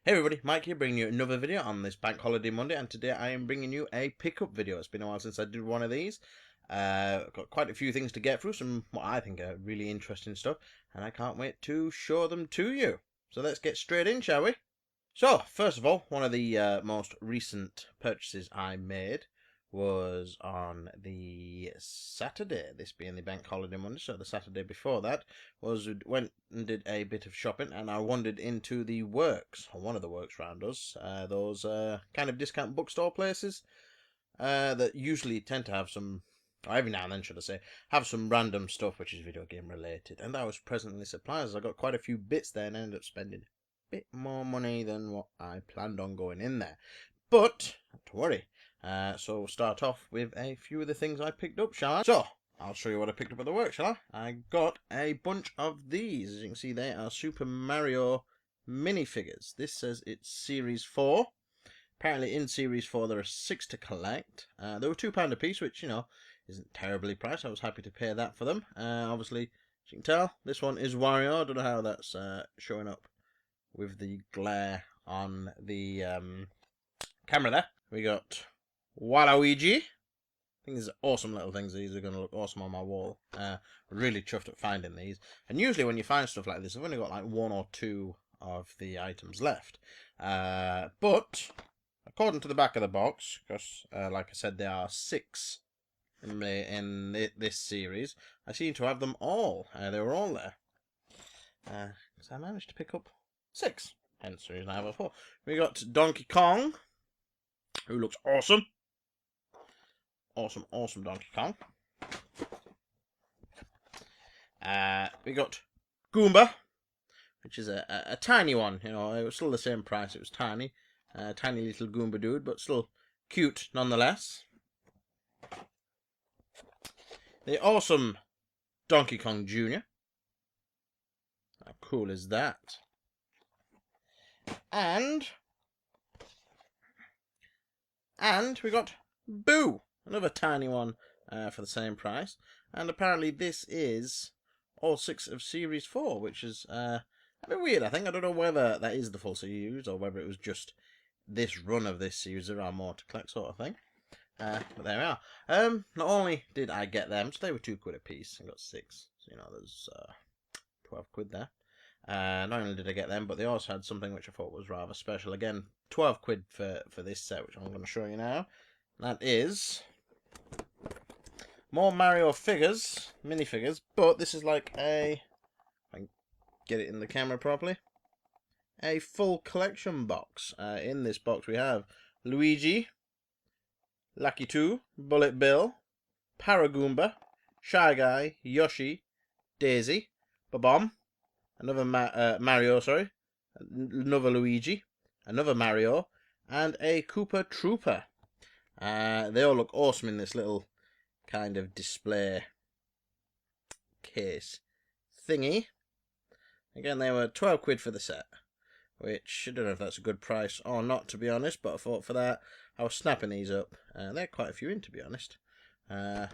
Hey everybody, Mike here, bringing you another video on this Bank Holiday Monday, and today I am bringing you a pickup video. It's been a while since I did one of these. Got quite a few things to get through, some what I think are really interesting stuff, and I can't wait to show them to you. So let's get straight in, shall we? So, first of all, one of the most recent purchases I made was on the Saturday, this being the Bank Holiday Monday, so the Saturday before that, went and did a bit of shopping, and I wandered into the Works, or one of the Works round us, those kind of discount bookstore places that usually tend to have some, or every now and then should I say, have some random stuff which is video game related, and I was pleasantly surprised. I got quite a few bits there and ended up spending bit more money than what I planned on going in there. But, not to worry. So we'll start off with a few of the things I picked up, shall I? So, I'll show you what I picked up at the work, shall I? I got a bunch of these. As you can see, they are Super Mario minifigures. This says it's Series 4. Apparently in Series 4 there are 6 to collect. They were £2 a piece, which, you know, isn't terribly priced. I was happy to pay that for them. Obviously, as you can tell, this one is Wario. I don't know how that's showing up with the glare on the camera there. We got Waluigi. I think these are awesome little things. These are going to look awesome on my wall. Really chuffed at finding these. And usually when you find stuff like this, I've only got like 1 or 2 of the items left. But according to the back of the box, because like I said, there are 6 in this series, I seem to have them all. They were all there. So I managed to pick up 6. Hence the reason I have a 4. We got Donkey Kong, who looks awesome. Awesome Donkey Kong. We got Goomba, which is a tiny one. You know, it was still the same price. It was tiny. Tiny little Goomba dude, but still cute nonetheless. The awesome Donkey Kong Jr. How cool is that? And we got Boo, another tiny one for the same price. And apparently this is all 6 of Series 4, which is a bit weird, I think. I don't know whether that is the full series or whether it was just this run of this series. There are more to collect, sort of thing. But there we are. Not only did I get them, so they were £2 a piece. I got 6. So, you know, there's 12 quid there. Not only did I get them, but they also had something which I thought was rather special. Again, 12 quid for this set, which I'm going to show you now. That is more Mario figures, minifigures, but this is like a, if I can get it in the camera properly, a full collection box. In this box we have Luigi, Lucky 2, Bullet Bill, Paragoomba, Shy Guy, Yoshi, Daisy, Bob-omb, another Mario, sorry, another Luigi, another Mario, and a Koopa Trooper. They all look awesome in this little kind of display case thingy. Again, they were 12 quid for the set, which I don't know if that's a good price or not, to be honest, but I thought for that I was snapping these up. There are quite a few in, to be honest. I'll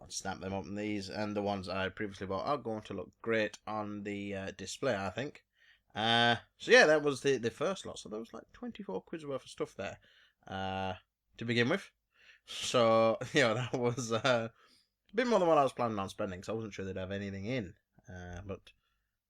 snap them up, and these and the ones I previously bought are going to look great on the display, I think. So yeah, that was the first lot. So there was like 24 quid's worth of stuff there to begin with. So, you know, that was a bit more than what I was planning on spending, so I wasn't sure they'd have anything in. But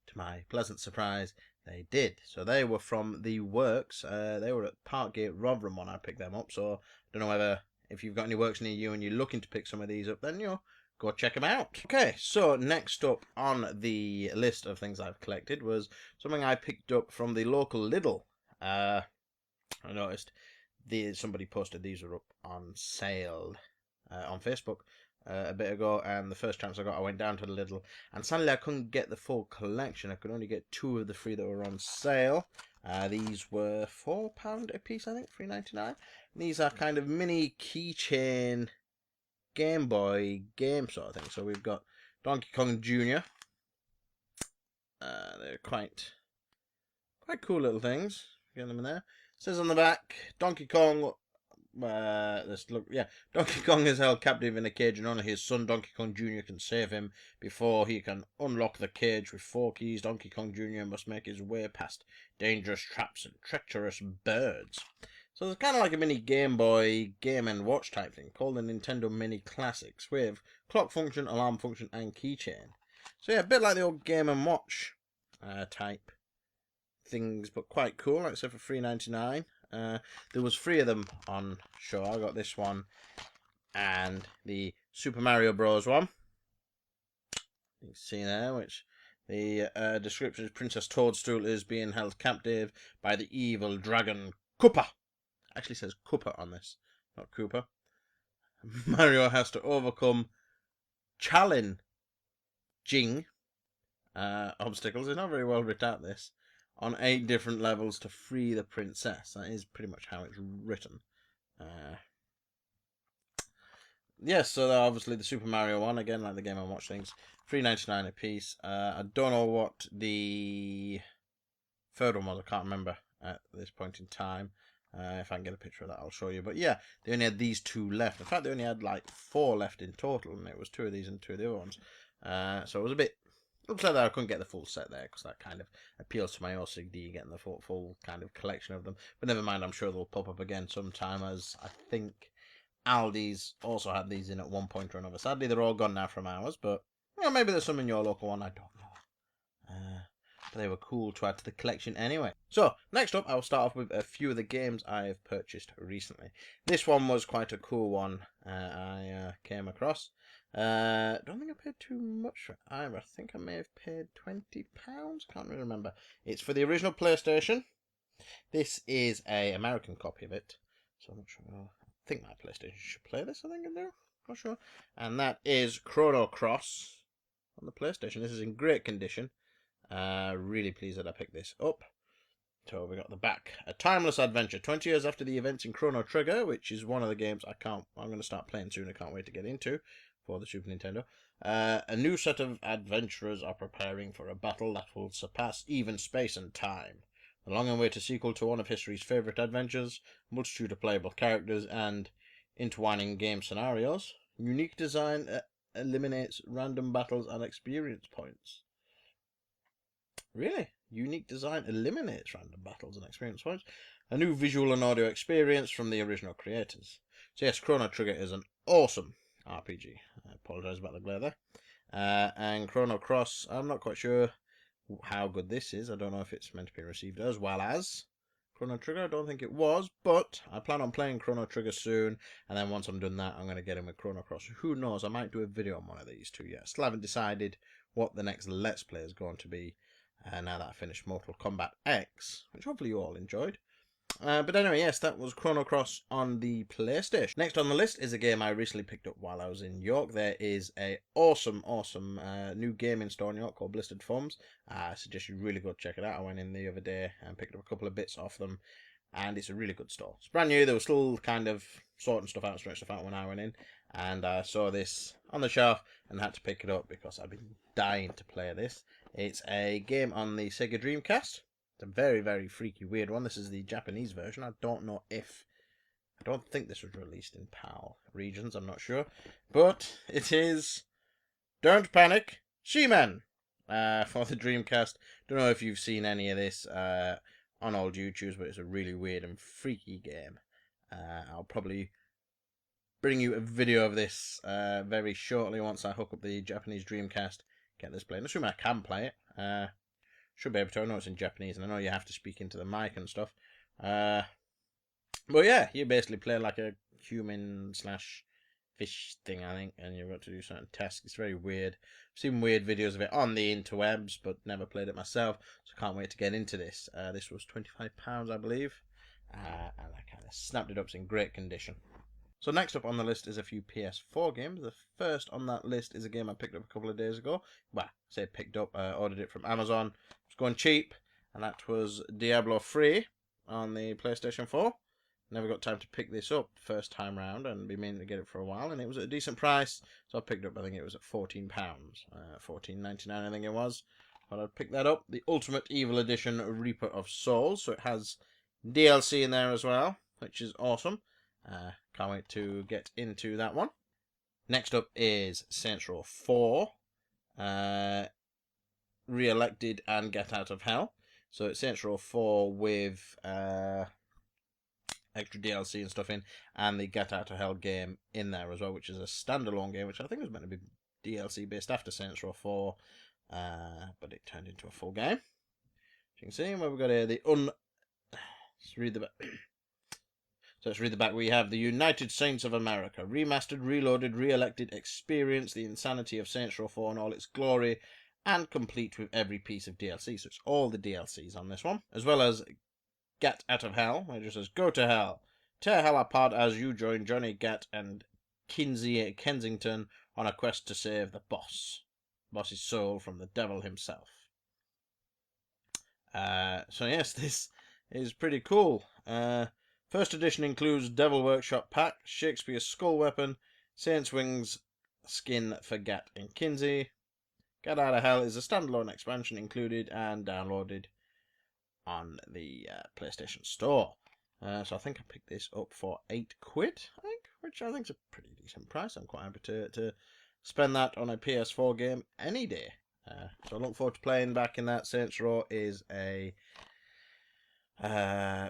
to my pleasant surprise, they did. So they were from the Works. They were at Parkgate Rotherham when I picked them up. So I don't know whether, if you've got any Works near you and you're looking to pick some of these up, then, you know, go check them out. Okay, so next up on the list of things I've collected was something I picked up from the local Lidl. I noticed somebody posted these were up on sale on Facebook a bit ago, and the first chance I got, I went down to the Lidl, and sadly I couldn't get the full collection. I could only get 2 of the 3 that were on sale. These were £4 a piece, I think, £3.99. These are kind of mini keychain Game Boy game sort of thing. So we've got Donkey Kong Jr. They're quite cool little things. Get them in there. It says on the back, Donkey Kong let's look. Yeah, Donkey Kong is held captive in a cage, and only his son Donkey Kong Jr. can save him. Before he can unlock the cage with 4 keys, Donkey Kong Jr. must make his way past dangerous traps and treacherous birds. So it's kind of like a mini Game Boy Game & Watch type thing called the Nintendo Mini Classics with clock function, alarm function, and keychain. So yeah, a bit like the old Game & Watch type things, but quite cool, except for $3.99. There was 3 of them on show. I got this one and the Super Mario Bros. One. You can see there, which the description is Princess Toadstool is being held captive by the evil dragon Koopa. Actually says Koopa on this, not Koopa. Mario has to overcome challenging obstacles. It's not very well written out, this. On 8 different levels to free the princess. That is pretty much how it's written. Yes, so obviously the Super Mario one, again, like the Game & Watch things, $3.99 a piece. I don't know what the third one was. I can't remember at this point in time. If I can get a picture of that, I'll show you. But yeah, they only had these 2 left. In fact, they only had like 4 left in total, and it was 2 of these and 2 of the other ones. So it was a bit upset that I couldn't get the full set there, because that kind of appeals to my OCD, getting the full kind of collection of them. But never mind, I'm sure they'll pop up again sometime, as I think Aldi's also had these in at one point or another. Sadly, they're all gone now from ours, but you know, maybe there's some in your local one, I don't know. But they were cool to add to the collection anyway. So, next up, I'll start off with a few of the games I have purchased recently. This one was quite a cool one I came across. Don't think I paid too much for it either. I think I may have paid £20. Can't really remember. It's for the original PlayStation. This is a American copy of it, so I'm not sure. I think my PlayStation should play this, I think I do. Not sure. And that is Chrono Cross on the PlayStation. This is in great condition. Really pleased that I picked this up. So we got the back. A timeless adventure. 20 years after the events in Chrono Trigger, which is one of the games I'm going to start playing soon. I can't wait to get into for the Super Nintendo. A new set of adventurers are preparing for a battle that will surpass even space and time. The long-awaited sequel to one of history's favourite adventures, multitude of playable characters, and intertwining game scenarios. Unique design eliminates random battles and experience points. Really? Unique design eliminates random battles and experience points. A new visual and audio experience from the original creators. So yes, Chrono Trigger is an awesome RPG. I apologise about the glare there. And Chrono Cross, I'm not quite sure how good this is. I don't know if it's meant to be received as well as Chrono Trigger. I don't think it was, but I plan on playing Chrono Trigger soon, and then once I'm done that, I'm going to get in with Chrono Cross. Who knows, I might do a video on one of these 2 yet. Still haven't decided what the next Let's Play is going to be. Now that I finished Mortal Kombat X, which hopefully you all enjoyed. But anyway, yes, that was Chrono Cross on the PlayStation. Next on the list is a game I recently picked up while I was in York. There is a awesome new gaming store in York called Blistered Thumbs. I suggest you really go check it out. I went in the other day and picked up a couple of bits off them, and it's a really good store. It's brand new. They were still kind of sorting stuff out, stretching stuff out when I went in, and I saw this on the shelf and had to pick it up because I've been dying to play this. It's a game on the Sega Dreamcast. It's a very, very freaky, weird one. This is the Japanese version. I don't think this was released in PAL regions, I'm not sure. But it is Don't Panic, She-Men for the Dreamcast. Don't know if you've seen any of this on old YouTubes, but it's a really weird and freaky game. I'll probably bring you a video of this very shortly once I hook up the Japanese Dreamcast. Get this playing. Assuming I can play it. Should be able to. I know it's in Japanese, and I know you have to speak into the mic and stuff. But yeah, you basically play like a human / fish thing, I think, and you've got to do certain tasks. It's very weird. I've seen weird videos of it on the interwebs, but never played it myself, so I can't wait to get into this. This was £25, I believe, and I kind of snapped it up. It's in great condition. So next up on the list is a few PS4 games. The first on that list is a game I picked up a couple of days ago. Well, I say picked up, ordered it from Amazon. It's going cheap, and that was Diablo 3 on the PlayStation 4. Never got time to pick this up first time round, and been meaning to get it for a while, and it was at a decent price, so I picked it up. I think it was at £14, £14.99 I think it was. But I'd pick that up. The Ultimate Evil Edition Reaper of Souls, so it has DLC in there as well, which is awesome. Can't wait to get into that one. Next up is Saints Row 4. Re-elected and Get Out of Hell. So it's Saints Row 4 with extra DLC and stuff in, and the Get Out of Hell game in there as well, which is a standalone game, which I think was meant to be DLC based after Saints Row 4, but it turned into a full game. As you can see, where we've got here let's read the back. So let's read the back. We have the United Saints of America, remastered, reloaded, re-elected, experience the insanity of Saints Row 4 in all its glory, and complete with every piece of DLC. So it's all the DLCs on this one, as well as Get Out of Hell, where it just says, go to hell. Tear hell apart as you join Johnny Gat and Kinsey Kensington on a quest to save the boss's soul from the devil himself. So yes, this is pretty cool. First edition includes Devil Workshop Pack, Shakespeare's Skull Weapon, Saint's Wings skin for Gat and Kinsey. Get Out of Hell is a standalone expansion included and downloaded on the PlayStation Store. So I think I picked this up for £8, I think, which I think is a pretty decent price. I'm quite happy to spend that on a PS4 game any day. So I look forward to playing back in that. Saints Row is a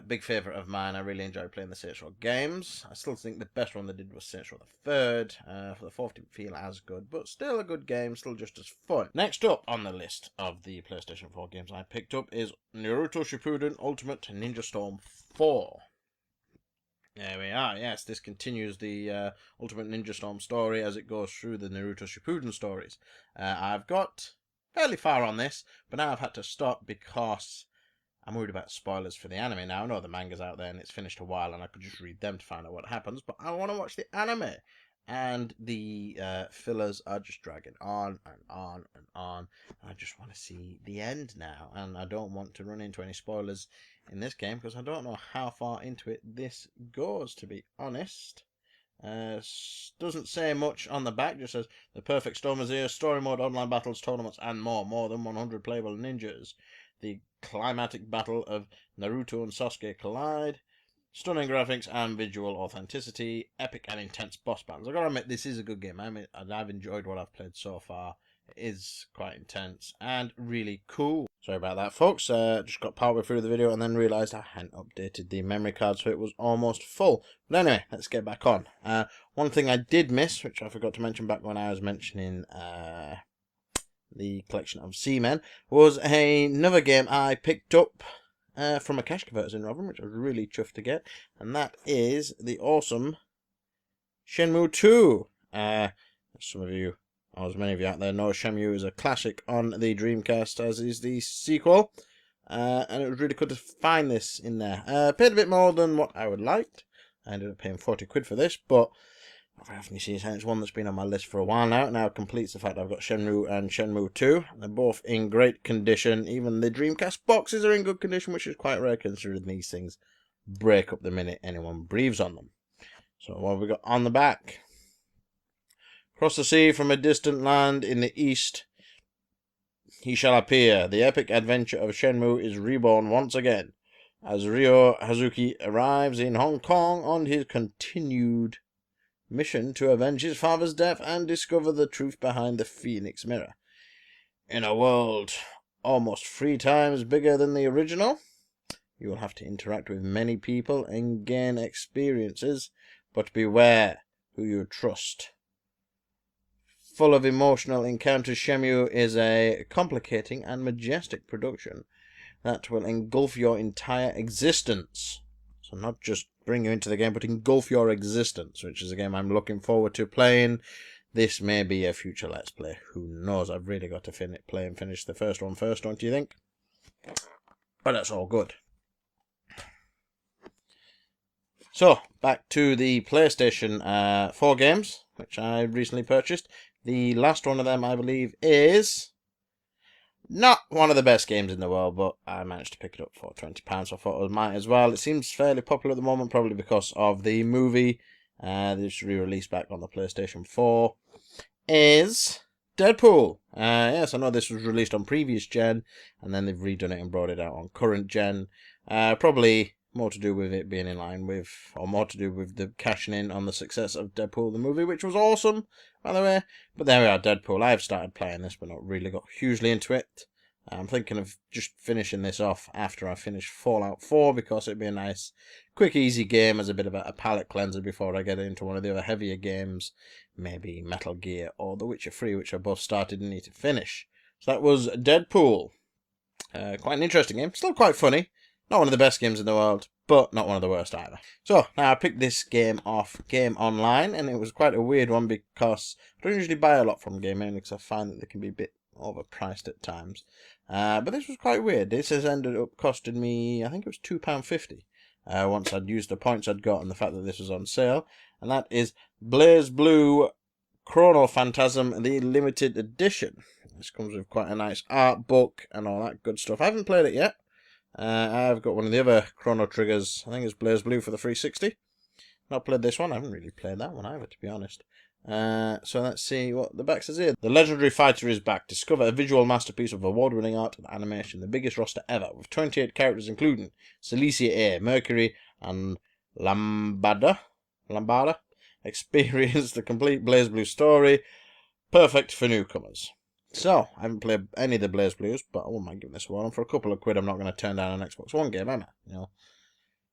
big favourite of mine. I really enjoy playing the Saints Row games. I still think the best one they did was Saints Row the 3rd. For the 4th didn't feel as good, but still a good game, still just as fun. Next up on the list of the PlayStation 4 games I picked up is Naruto Shippuden Ultimate Ninja Storm 4. There we are. Yes, this continues the Ultimate Ninja Storm story as it goes through the Naruto Shippuden stories. I've got fairly far on this, but now I've had to stop because I'm worried about spoilers for the anime now. I know the manga's out there and it's finished a while and I could just read them to find out what happens, but I want to watch the anime. And the fillers are just dragging on and on and on. I just want to see the end now. And I don't want to run into any spoilers in this game because I don't know how far into it this goes, to be honest. Doesn't say much on the back, just says the perfect storm is here, story mode, online battles, tournaments, and more than 100 playable ninjas. The climatic battle of Naruto and Sasuke collide. Stunning graphics and visual authenticity. Epic and intense boss battles. I've got to admit, this is a good game. I've enjoyed what I've played so far. It is quite intense and really cool. Sorry about that, folks. Just got partway through the video and then realised I hadn't updated the memory card, so it was almost full. But anyway, let's get back on. One thing I did miss, which I forgot to mention back when I was mentioning the collection of Seamen, was another game I picked up from a cash converters in Rotherham, which I was really chuffed to get, and that is the awesome Shenmue 2. Some of you, or as many of you out there know, Shenmue is a classic on the Dreamcast, as is the sequel, and it was really good to find this in there. Paid a bit more than what I would like. I ended up paying £40 for this, but not very often you see it's one that's been on my list for a while now. Now it completes the fact I've got Shenmue and Shenmue 2. They're both in great condition. Even the Dreamcast boxes are in good condition, which is quite rare considering these things break up the minute anyone breathes on them. So what have we got on the back? Across the sea from a distant land in the east, he shall appear. The epic adventure of Shenmue is reborn once again as Ryo Hazuki arrives in Hong Kong on his continued mission to avenge his father's death and discover the truth behind the Phoenix Mirror. In a world almost 3 times bigger than the original, you will have to interact with many people and gain experiences, but beware who you trust. Full of emotional encounters, Shenmue is a complicating and majestic production that will engulf your entire existence. So not just bring you into the game, but engulf your existence, which is a game I'm looking forward to playing. This may be a future Let's Play. Who knows? I've really got to play and finish the first one first, don't you think? But that's all good. So, back to the PlayStation 4 games, which I recently purchased. The last one of them, I believe, is not one of the best games in the world, but I managed to pick it up for £20, so I thought it might as well. It seems fairly popular at the moment, probably because of the movie that's re-released back on the PlayStation 4, is Deadpool. Yes, I know this was released on previous gen, and then they've redone it and brought it out on current gen. Probably more to do with it being in line with, or more to do with the cashing in on the success of Deadpool the movie, which was awesome, by the way. But there we are, Deadpool. I've started playing this, but not really got hugely into it. I'm thinking of just finishing this off after I finish Fallout 4, because it'd be a nice, quick, easy game as a bit of a palate cleanser before I get into one of the other heavier games, maybe Metal Gear or The Witcher 3, which I both started and need to finish. So that was Deadpool. Quite an interesting game, still quite funny. Not one of the best games in the world, but not one of the worst either. So, now I picked this game off Game Online, and it was quite a weird one because I don't usually buy a lot from Game Online because I find that they can be a bit overpriced at times. But this was quite weird. This has ended up costing me, I think it was £2.50. Once I'd used the points I'd got and the fact that this was on sale. And that is BlazBlue Chrono Phantasm, the limited edition. This comes with quite a nice art book and all that good stuff. I haven't played it yet. I've got one of the other Chrono Triggers. I think it's BlazBlue for the 360. Not played this one. I haven't really played that one either, to be honest. So let's see what the back says here. The legendary fighter is back. Discover a visual masterpiece of award-winning art and animation. The biggest roster ever, with 28 characters including Celicia A, Mercury, and Lambada. Experience the complete BlazBlue story. Perfect for newcomers. So, I haven't played any of the BlazBlues, but I wouldn't mind giving this one. For a couple of quid, I'm not going to turn down an Xbox One game, am I? You know,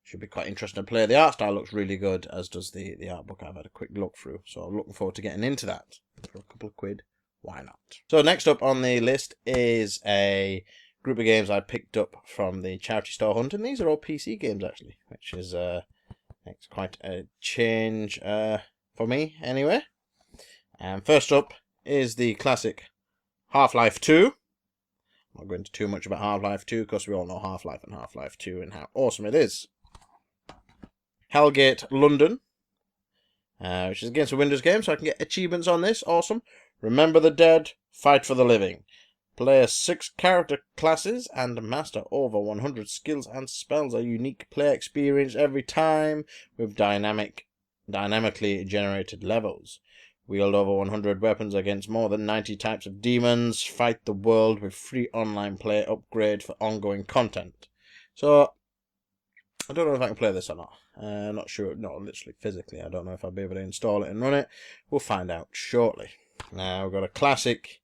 should be quite interesting to play. The art style looks really good, as does the art book I've had a quick look through. So I'm looking forward to getting into that. For a couple of quid, why not? So next up on the list is a group of games I picked up from the charity store hunt, and these are all PC games actually, which is it's quite a change for me anyway. And first up is the classic Half-Life 2. I'm not going into too much about Half-Life 2 because we all know Half-Life and Half-Life 2 and how awesome it is. Hellgate London, which is against a Windows game, so I can get achievements on this. Awesome. Remember the Dead, Fight for the Living. Play 6 character classes and master over 100 skills and spells. A unique play experience every time with dynamically generated levels. Wield over 100 weapons against more than 90 types of demons. Fight the world with free online play upgrade for ongoing content. So, I don't know if I can play this or not. Not sure. No, literally, physically. I don't know if I'll be able to install it and run it. We'll find out shortly. Now, we've got a classic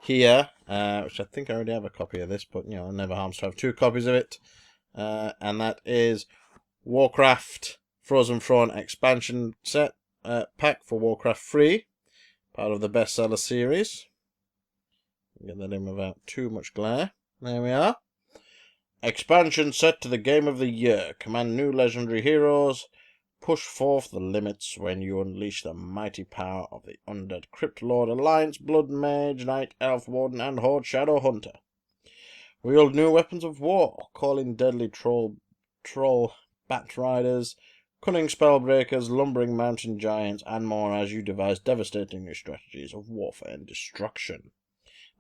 here, which I think I already have a copy of this, but, you know, it never harms to have 2 copies of it. And that is Warcraft Frozen Throne expansion set. Pack for Warcraft 3, part of the bestseller series. Get that in without too much glare. There we are. Expansion set to the game of the year. Command new legendary heroes. Push forth the limits when you unleash the mighty power of the Undead Crypt Lord Alliance, Blood Mage, Night Elf Warden, and Horde Shadow Hunter. Wield new weapons of war. Call in deadly troll bat riders, cunning spellbreakers, lumbering mountain giants, and more as you devise devastating new strategies of warfare and destruction.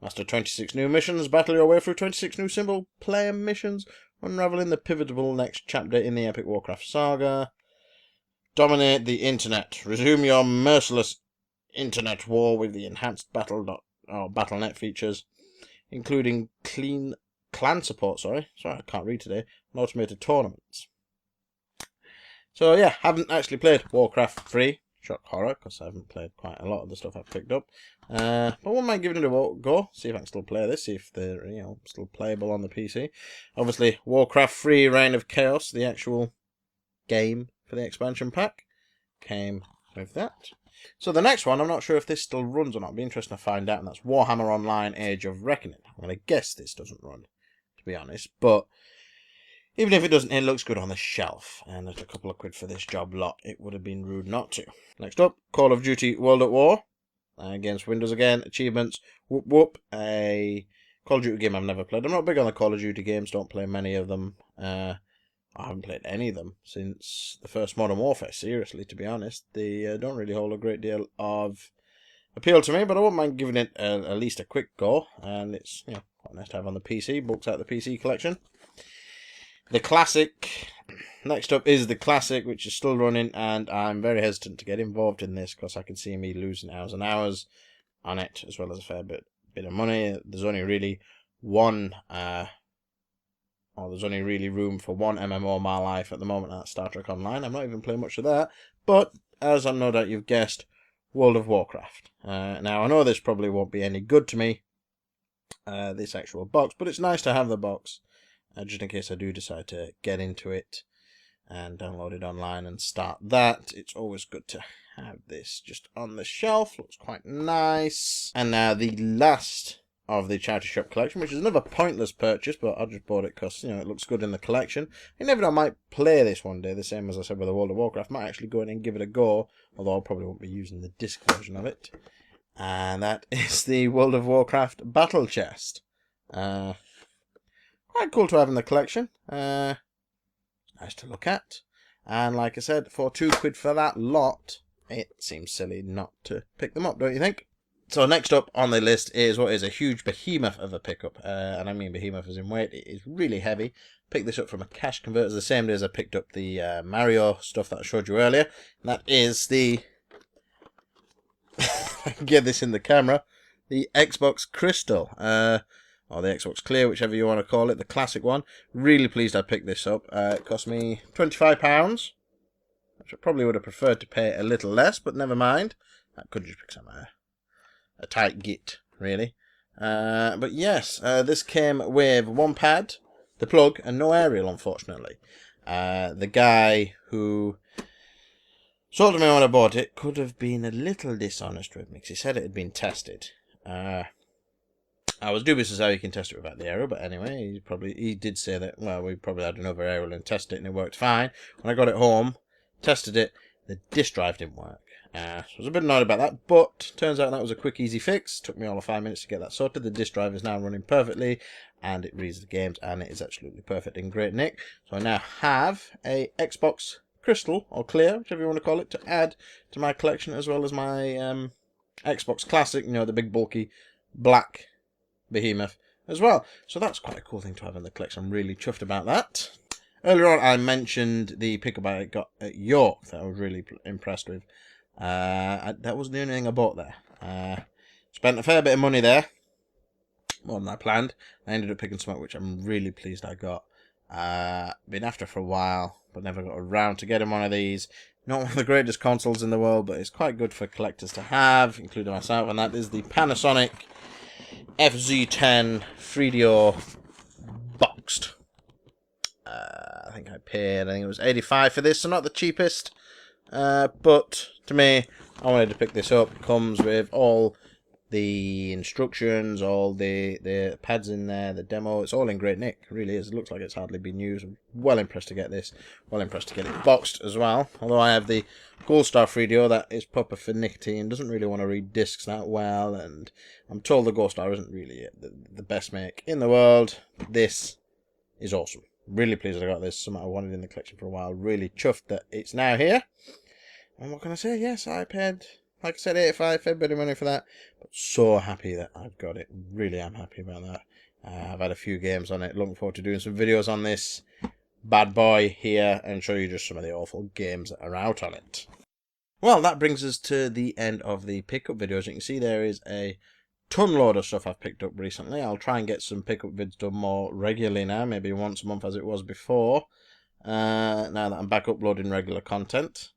Master 26 new missions, battle your way through 26 new single-player missions, unraveling the pivotal next chapter in the epic Warcraft saga. Dominate the internet. Resume your merciless internet war with the enhanced BattleNet features, including clan support, sorry, I can't read today, and automated tournaments. So yeah, haven't actually played Warcraft 3, shock horror, because I haven't played quite a lot of the stuff I've picked up. But I wouldn't mind giving it a go, see if I can still play this, see if they're, you know, still playable on the PC. Obviously, Warcraft 3 Reign of Chaos, the actual game for the expansion pack, came with that. So the next one, I'm not sure if this still runs or not, it'll be interesting to find out, and that's Warhammer Online Age of Reckoning. I'm going to guess this doesn't run, to be honest, but even if it doesn't, it looks good on the shelf. And there's a couple of quid for this job lot. It would have been rude not to. Next up, Call of Duty World at War. Against Windows again. Achievements. Whoop whoop. A Call of Duty game I've never played. I'm not big on the Call of Duty games. Don't play many of them. I haven't played any of them since the first Modern Warfare. Seriously, to be honest. They don't really hold a great deal of appeal to me. But I wouldn't mind giving it at least a quick go. And it's, you know, quite nice to have on the PC. Books out the PC collection. The Classic. Next up is The Classic, which is still running, and I'm very hesitant to get involved in this because I can see me losing hours and hours on it, as well as a fair bit of money. There's only really one or there's only really room for one MMO in my life at the moment, at Star Trek Online. I'm not even playing much of that, but as I'm no doubt you've guessed, World of Warcraft. Now, I know this probably won't be any good to me, this actual box, but it's nice to have the box, just in case I do decide to get into it and download it online and start that. It's always good to have this just on the shelf. Looks quite nice. And now the last of the charity shop collection, which is another pointless purchase, but I just bought it because, you know, it looks good in the collection. You never know, I might play this one day, the same as I said with the World of Warcraft. Might actually go in and give it a go, although I probably won't be using the disc version of it. And that is the World of Warcraft Battle Chest. Quite cool to have in the collection. Nice to look at. And like I said, for £2 for that lot, it seems silly not to pick them up, don't you think? So next up on the list is what is a huge behemoth of a pickup. And I mean behemoth as in weight. It is really heavy. Picked this up from a cash converter the same day as I picked up the Mario stuff that I showed you earlier. And that is the... I can get this in the camera. The Xbox Crystal. Or the Xbox Clear, whichever you want to call it. The classic one. Really pleased I picked this up. It cost me £25. Which I probably would have preferred to pay a little less, but never mind. That could just because I'm a tight git, really. But yes, this came with one pad, the plug, and no aerial, unfortunately. The guy who sold to me when I bought it could have been a little dishonest with me, because he said it had been tested. I was dubious as how you can test it without the aerial, but anyway, he did say that, well, we probably had another aerial and tested it, and it worked fine. When I got it home, tested it, the disk drive didn't work. So I was a bit annoyed about that, but turns out that was a quick, easy fix. Took me all of 5 minutes to get that sorted. The disk drive is now running perfectly, and it reads the games, and it is absolutely perfect in great nick. So I now have a Xbox Crystal, or Clear, whichever you want to call it, to add to my collection, as well as my Xbox Classic, you know, the big, bulky, black behemoth as well. So that's quite a cool thing to have in the collection. I'm really chuffed about that. Earlier on, I mentioned the pickup I got at York that I was really impressed with. That wasn't the only thing I bought there. Spent a fair bit of money there, more than I planned. I ended up picking something which I'm really pleased I got. Been after for a while, but never got around to getting one of these. Not one of the greatest consoles in the world, but it's quite good for collectors to have, including myself, and that is the Panasonic FZ10 3DO boxed. I think it was 85 for this, so not the cheapest. But to me, I wanted to pick this up. It comes with all the instructions, all the pads in there, the demo. It's all in great nick. It really is. It looks like it's hardly been used. I'm well impressed to get this. Well impressed to get it boxed as well. Although I have the Gold Star 3DO that is proper for nicotine. Doesn't really want to read discs that well. And I'm told the Gold Star isn't really the best make in the world. But this is awesome. Really pleased I got this. Something I wanted in the collection for a while. Really chuffed that it's now here. And what can I say? Yes, I paid, like I said, 85, fair bit of money for that. But so happy that I've got it. Really am happy about that. I've had a few games on it. Looking forward to doing some videos on this bad boy here and show you just some of the awful games that are out on it. Well, that brings us to the end of the pickup videos. You can see there is a ton load of stuff I've picked up recently. I'll try and get some pickup vids done more regularly now, maybe once a month as it was before. Now that I'm back uploading regular content.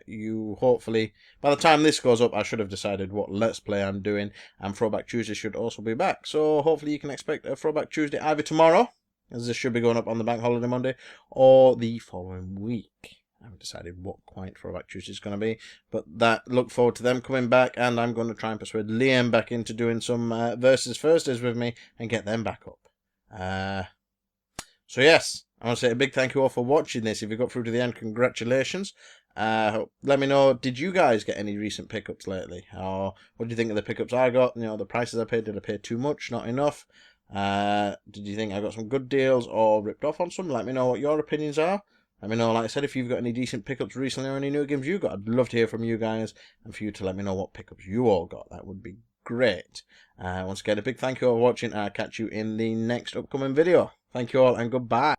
You hopefully, by the time this goes up, I should have decided what Let's Play I'm doing, and Throwback Tuesday should also be back. So hopefully you can expect a Throwback Tuesday either tomorrow, as this should be going up on the Bank Holiday Monday, or the following week. I haven't decided what quite Throwback Tuesday is going to be, but look forward to them coming back, and I'm going to try and persuade Liam back into doing some Versus Thursdays with me and get them back up. So yes, I want to say a big thank you all for watching this. If you got through to the end, congratulations. Let me know, did you guys get any recent pickups lately? Or what do you think of the pickups I got? You know, the prices I paid, did I pay too much, not enough? Did you think I got some good deals or ripped off on some? Let me know what your opinions are. Let me know, like I said, if you've got any decent pickups recently or any new games you got. I'd love to hear from you guys and for you to let me know what pickups you all got. That would be great. Once again, a big thank you all for watching. I'll catch you in the next upcoming video. Thank you all and goodbye.